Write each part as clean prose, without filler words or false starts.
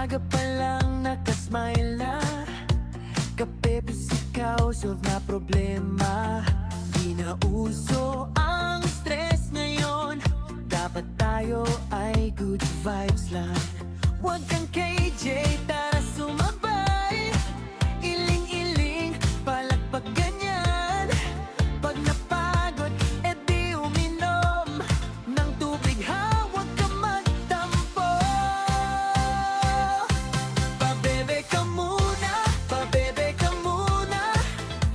Umaga pa lang nakasmile na, kape ikaw, solve na problema. Di na uso ang stress ngayon, dapat tayo ay good vibes lang. Huwag kang KJ, tara sumabay. Iling-iling, palakpak ganyan. Pag napagod, edi uminom ng tubig ha, huwag kang magtampo. Pabebe ka muna, pabebe ka muna.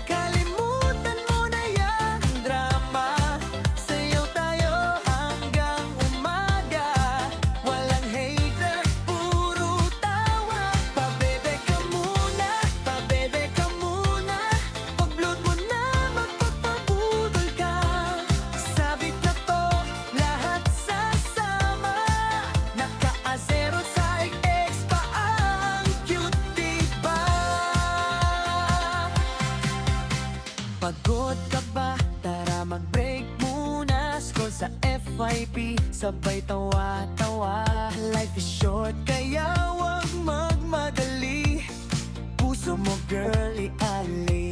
Kalimutan mo na yang drama. Sayaw tayo hanggang umaga. Walang hater, puro tawa. Pabebe ka muna, pabebe ka muna. Pag-blood mo na, magpapabudol ka. Sabit na to, lahat sasama. Naka-azero sa ex pa ang cute, diba? Pagod ka ba? Tara mag-break muna. Scroll sa FYP, sabay tawa-tawa. Life is short, kaya wag magmadali. Puso mo girl, iali.